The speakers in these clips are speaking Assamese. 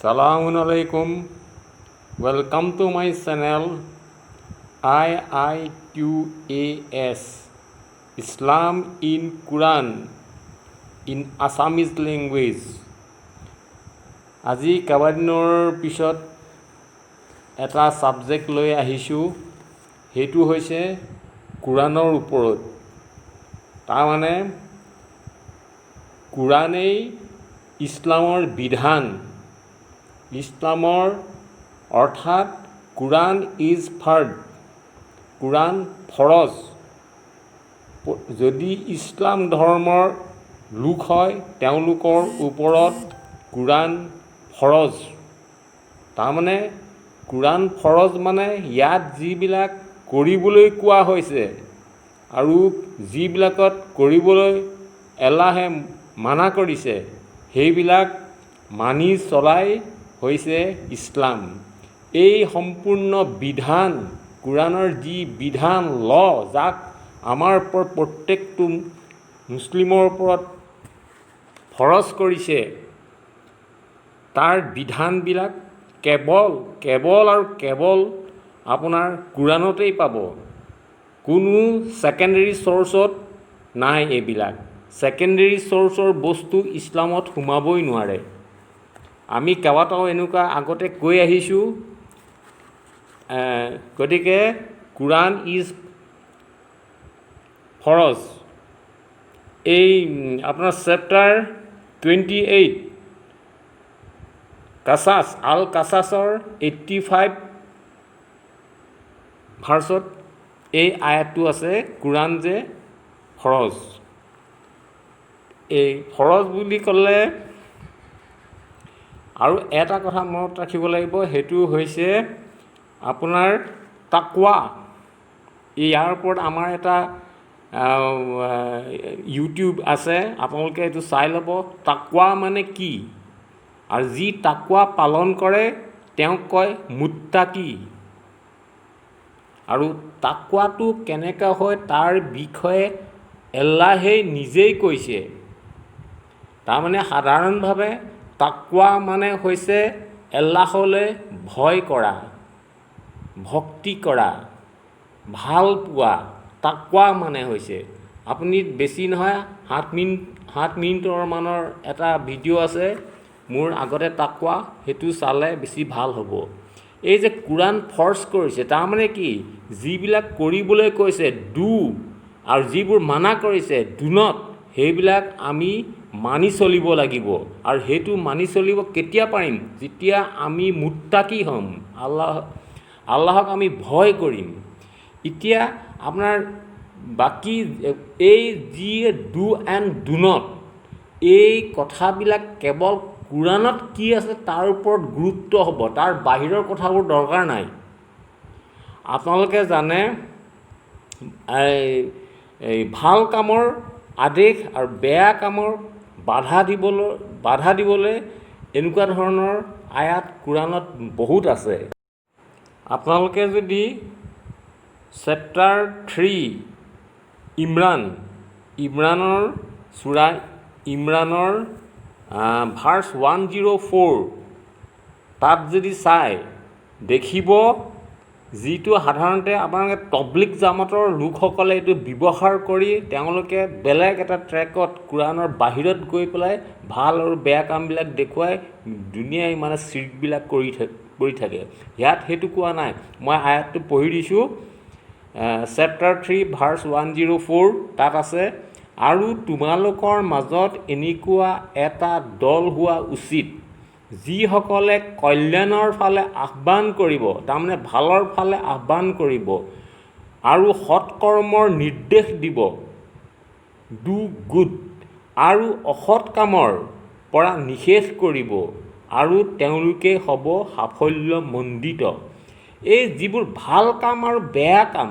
Assalamualaikum. Welcome to my channel IIQAS Islam in Quran in Assamese language. আজি কেইবাদিনৰ পিছত এটা সাবজেক্ট লৈ আহিছোঁ, সেইটো হৈছে কোৰাণৰ ওপৰত। তাৰমানে কোৰাণেই ইছলামৰ বিধান, ইছলামৰ অৰ্থাৎ কোৰাণ ইজ ফাৰ্ড, কোৰাণ ফৰজ। যদি ইছলাম ধৰ্মৰ লোক হয় তেওঁলোকৰ ওপৰত কোৰাণ ফৰজ। তাৰমানে কোৰাণ ফৰজ মানে ইয়াত যিবিলাক কৰিবলৈ কোৱা হৈছে আৰু যিবিলাকত কৰিবলৈ এলাহে মানা কৰিছে সেইবিলাক মানি চলাই হৈছে ইছলাম। এই সম্পূৰ্ণ বিধান, কোৰাণৰ যি বিধান যাক আমাৰ প্ৰত্যেকটো মুছলিমৰ ওপৰত ফৰজ কৰিছে, তাৰ বিধানবিলাক কেৱল আপোনাৰ কোৰাণতেই পাব। কোনো ছেকেণ্ডেৰী চ'ৰ্চত নাই। এইবিলাক ছেকেণ্ডেৰী চ'ৰ্চৰ বস্তু ইছলামত সোমাবই নোৱাৰে। আমি কেইবাটাও এনেকুৱা আগতে কৈ আহিছোঁ। গতিকে কোৰাণ ইজ ফৰজ। এই আপোনাৰ চেপ্টাৰ 28 কাছাছ আল কাছাছৰ 85 ভাৰ্চত এই আয়াতটো আছে, কোৰাণ যে ফৰজ। এই ফৰজ বুলি ক'লে আৰু এটা কথা মনত ৰাখিব লাগিব, সেইটো হৈছে আপোনাৰ তাকৱা। ইয়াৰ ওপৰত আমাৰ এটা ইউটিউব আছে, আপোনালোকে এইটো চাই ল'ব। তাকৱা মানে কি, আৰু যি তাকৱা পালন কৰে তেওঁক কয় মুত্তাকি। আৰু তাকৱাটো কেনেকৈ হয় তাৰ বিষয়ে এল্লাহে নিজেই কৈছে। তাৰমানে সাধাৰণভাৱে তাকৱা মানে হৈছে এল্লাহলৈ ভয় কৰা, ভক্তি কৰা, ভাল পোৱা। তাকৱা মানে হৈছে, আপুনি বেছি নহয় 7 মিনিটৰ মানৰ এটা ভিডিঅ' আছে মোৰ আগতে তাকৱা, সেইটো চালে বেছি ভাল হ'ব। এই যে কোৰাণ ফৰ্চ কৰিছে, তাৰমানে কি, যিবিলাক কৰিবলৈ কৈছে ডু আৰু যিবোৰ মানা কৰিছে ডু নট, সেইবিলাক আমি মানি চলিব লাগিব। আৰু সেইটো মানি চলিব কেতিয়া পাৰিম, যেতিয়া আমি মুত্তাকি হ'ম, আল্লাহক আমি ভয় কৰিম। এতিয়া আপোনাৰ বাকী এই যি ডু এণ্ড ডু নট, এই কথাবিলাক কেৱল কোৰাণত কি আছে তাৰ ওপৰত গুৰুত্ব হ'ব, তাৰ বাহিৰৰ কথাবোৰ দৰকাৰ নাই। আপোনালোকে জানে এই ভাল কামৰ আদেশ আৰু বেয়া কামৰ বাধা দিবলৈ এনেকুৱা ধৰণৰ আয়াত কোৰাণত বহুত আছে। আপোনালোকে যদি চেপ্টাৰ 3 ইমৰানৰ সূৰা ইমৰানৰ ভাৰ্চ 104 তাত যদি চাই দেখিব, যিটো সাধাৰণতে আপোনালোকে তবলিগ জামাতৰ লোকসকলে এইটো ব্যৱহাৰ কৰি তেওঁলোকে বেলেগ এটা ট্ৰেকত কোৰাণৰ বাহিৰত গৈ পেলাই ভাল আৰু বেয়া কামবিলাক দেখুৱাই দুনিয়াই মানে চিৰ্কবিলাক কৰি থাকে। ইয়াত সেইটো কোৱা নাই। মই আয়াতটো পঢ়ি দিছোঁ, চেপ্টাৰ 3 ভাৰ্চ 104 তাত আছে, আৰু তোমালোকৰ মাজত এনেকুৱা এটা দল হোৱা উচিত যিসকলে কল্যাণৰ ফালে আহ্বান কৰিব, তাৰমানে ভালৰ ফালে আহ্বান কৰিব আৰু সৎকৰ্মৰ নিৰ্দেশ দিব, ডু গুড, আৰু অসৎ কামৰ পৰা নিষেধ কৰিব, আৰু তেওঁলোকে হ'ব সাফল্যমণ্ডিত। এই যিবোৰ ভাল কাম আৰু বেয়া কাম,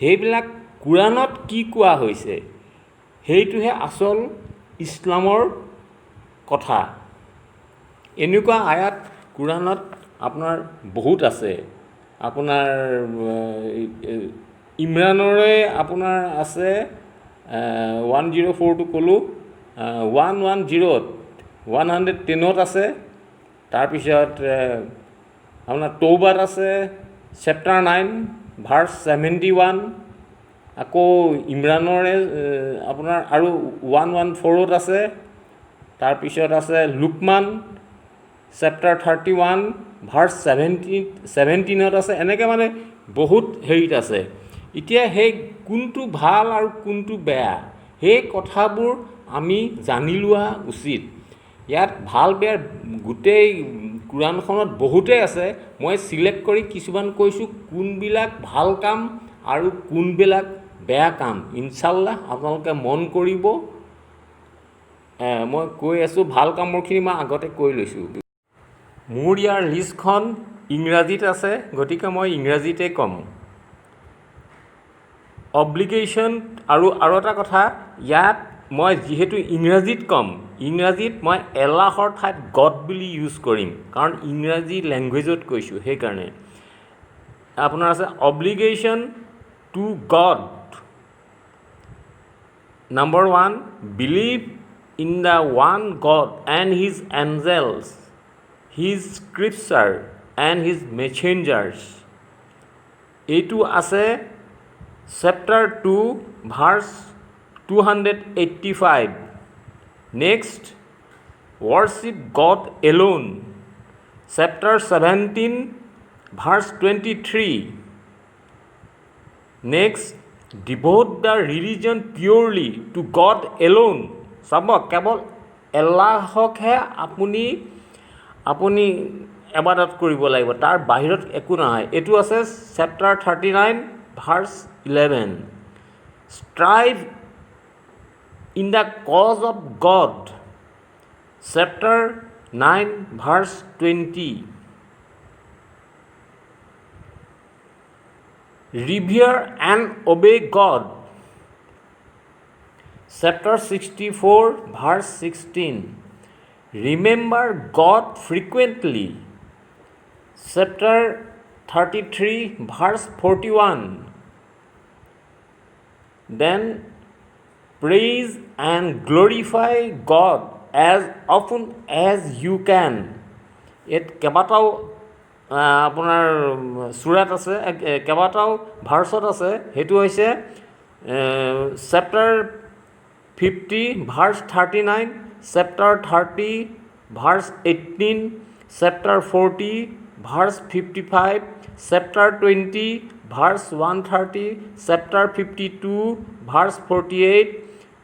সেইবিলাক কোৰাণত কি কোৱা হৈছে সেইটোহে আচল ইছলামৰ কথা। এনেকুৱা আয়াত কোৰাণত আপোনাৰ বহুত আছে। আপোনাৰ ইমৰানৰে আপোনাৰ আছে 104টো ক'লোঁ, 110ত আছে, তাৰপিছত আপোনাৰ তৌবাত আছে চেপ্টাৰ 9 ভাৰ্ছ 71, আকৌ ইমৰানৰে আপোনাৰ আৰু 114ত আছে। তাৰপিছত আছে লুকমান চেপ্টাৰ 31 ভাৰ্ছ 17ত আছে। এনেকৈ মানে বহুত হেৰিত আছে। এতিয়া সেই কোনটো ভাল আৰু কোনটো বেয়া সেই কথাবোৰ আমি জানি লোৱা উচিত। ইয়াত ভাল বেয়া গোটেই কোৰাণখনত বহুতেই আছে। মই চিলেক্ট কৰি কিছুমান কৈছোঁ কোনবিলাক ভাল কাম আৰু কোনবিলাক বেয়া কাম। ইনশাল্লাহ আপোনালোকে মন কৰিব। মই কৈ আছোঁ, ভাল কামৰখিনি মই আগতে কৈ লৈছোঁ। মোৰ ইয়াৰ লিষ্টখন ইংৰাজীত আছে, গতিকে মই ইংৰাজীতে ক'ম। অব্লিগেশ্যন আৰু এটা কথা, ইয়াত মই যিহেতু ইংৰাজীত ক'ম, ইংৰাজীত মই এলাহৰ ঠাইত গড বুলি ইউজ কৰিম, কাৰণ ইংৰাজী লেংগুৱেজত কৈছোঁ। সেইকাৰণে আপোনাৰ আছে obligation two god. Number 1, believe in the one God and His angels, His scripture and His messengers. এইটো আছে chapter 2 verse 285. Next, worship God alone, chapter 17 verse 23. Next, devote the religion purely to God alone. চাব, কেৱল এল্লাহকহে আপুনি ইবাদত কৰিব লাগিব, তাৰ বাহিৰত একো নহয়। এইটো আছে chapter 39 verse 11. strive in the cause of God, chapter 9 verse 20. revere and obey God, chapter 64 verse 16. remember God frequently, chapter 33 verse 41. then praise and glorify God as often as you can. ইয়াত কেইবাটাও আপোনাৰ চূৰাত আছে, কেইবাটাও ভাৰ্ছত আছে। সেইটো হৈছে chapter 50 verse 39, chapter 30 verse 18, chapter 40 verse 55, chapter 20 verse 130, chapter 52 verse 48,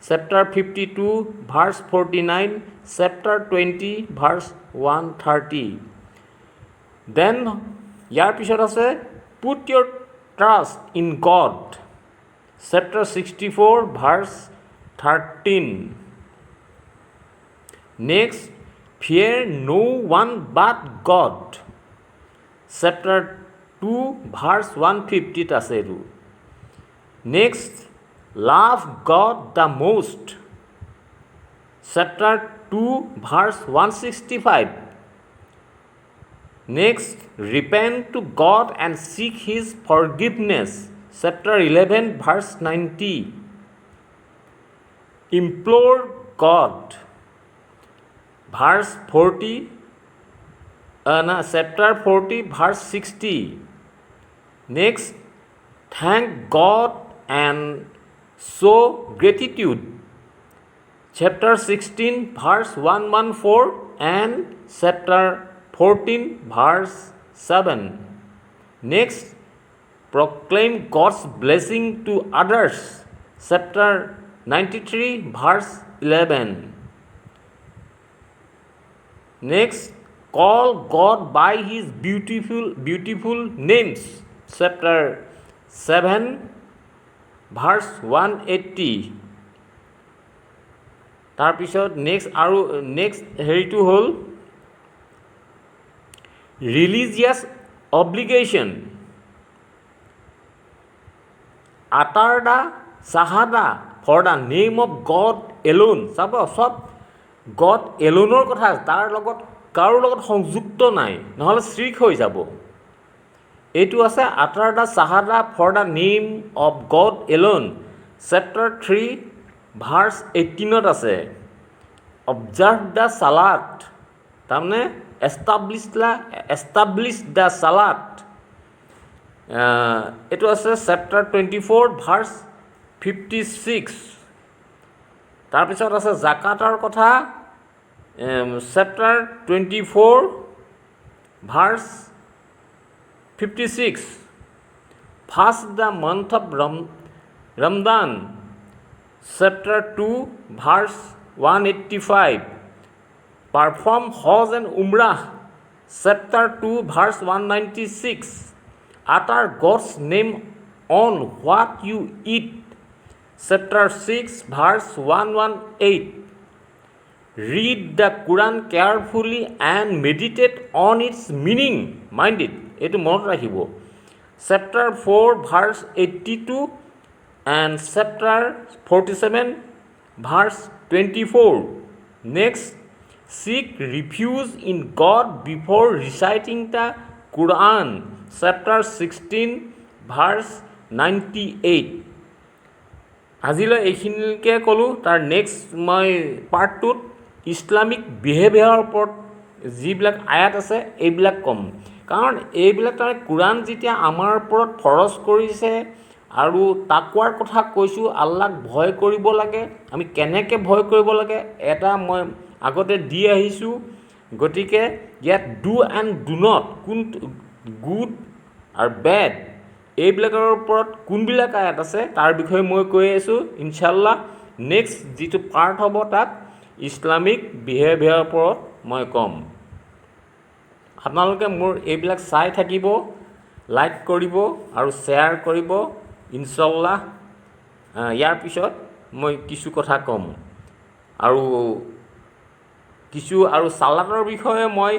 chapter 52 verse 49, chapter 20 verse 130. Then ইয়াৰ পিছত আছে put your trust in God, chapter 64 verse 13. Next, fear no one but God, chapter 2 verse 150 আছে এইটো. Next, love God the most, chapter 2 verse 165. Next, repent to God and seek His forgiveness, chapter 11 verse 90. implore God, verse 40, chapter 40 verse 60. Next, thank God and show gratitude, chapter 16 verse 114 and chapter 14 verse 7. Next, proclaim God's blessing to others, chapter 93 verse 11. Next, call God by His beautiful names, chapter 7 verse 180. তাৰপিছত নেক্সট হেৰিটো হ'ল religious obligation, utter the shahada for the name of God alone. চাব, চব গড এলোনৰ কথা, তাৰ লগত কাৰো লগত সংযুক্ত নাই, নহ'লে শ্ৰিক হৈ যাব। এইটো আছে utter the shahada for the name of God alone, chapter 3 verse 18ত আছে। observe the salat, তাৰমানে এষ্টাব্লিছ দ্য চালাত, এইটো আছে চেপ্টাৰ 24 ভাৰ্ছ 56। তাৰপিছত আছে জাকাতৰ কথা, chapter 24 verse 56। Fast the month of Ramadan, chapter 2 verse 185। Perform Hajj and Umrah, chapter 2 verse 196। utter God's name on what you eat, chapter 6 verse 118. read the Quran carefully and meditate on its meaning, mind it, এইটো মনত ৰাখিব, chapter 4 verse 82 and chapter 47 verse 24. next, seek refuge in God before reciting the Quran, chapter 16 verse 98. আজিলৈ এইখিনিকে ক'লোঁ। তাৰ নেক্সট মই পাৰ্টটোত ইছলামিক বিহেভিয়াৰৰ ওপৰত যিবিলাক আয়াত আছে এইবিলাক ক'ম, কাৰণ এইবিলাক তাৰমানে কোৰাণ যেতিয়া আমাৰ ওপৰত ফৰজ কৰিছে আৰু তাকৱাৰ কথা কৈছোঁ, আল্লাহক ভয় কৰিব লাগে, আমি কেনেকৈ ভয় কৰিব লাগে এটা মই আগতে দি আহিছোঁ। গতিকে ইয়াত ডু এণ্ড ডু নট, কোন গুড আৰু বেড এইবিলাকৰ ওপৰত কোনবিলাক আয়াত আছে তাৰ বিষয়ে মই কৈ আছোঁ। ইনশাল্লাহ নেক্সট যিটো পাৰ্ট হ'ব তাত ইছলামিক বিহেভিয়াৰৰ ওপৰত মই ক'ম। আপোনালোকে মোৰ এইবিলাক চাই থাকিব, লাইক কৰিব আৰু শ্বেয়াৰ কৰিব। ইনশাল্লাহ ইয়াৰ পিছত মই কিছু কথা ক'ম আৰু চালাতৰ বিষয়ে মই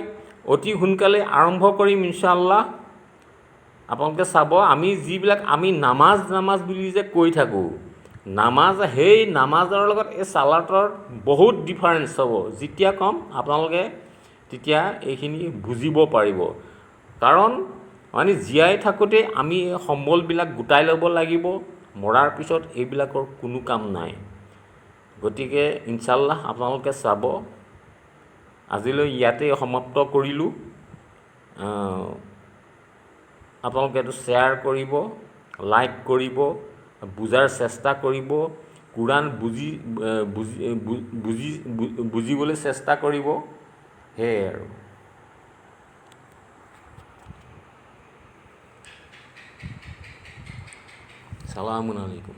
অতি সোনকালে আৰম্ভ কৰিম ইনশাল্লাহ। আপোনালোকে চাব, আমি নামাজ বুলি যে কৈ থাকোঁ, সেই নামাজৰ লগত এই চালাতৰ বহুত ডিফাৰেঞ্চ হ'ব। যেতিয়া ক'ম আপোনালোকে তেতিয়া এইখিনি বুজিব পাৰিব, কাৰণ মানে জীয়াই থাকোঁতে আমি এই সম্বলবিলাক গোটাই ল'ব লাগিব, মৰাৰ পিছত এইবিলাকৰ কোনো কাম নাই। গতিকে ইনশাল্লাহ আপোনালোকে চাব। আজিলৈ ইয়াতে সমাপ্ত কৰিলোঁ। আপোনালোকে এইটো শ্বেয়াৰ কৰিব, লাইক কৰিব, বুজাৰ চেষ্টা কৰিব, কোৰাণ বুজিবলৈ চেষ্টা কৰিব। সেয়াই আৰু। সালামু আলাইকুম।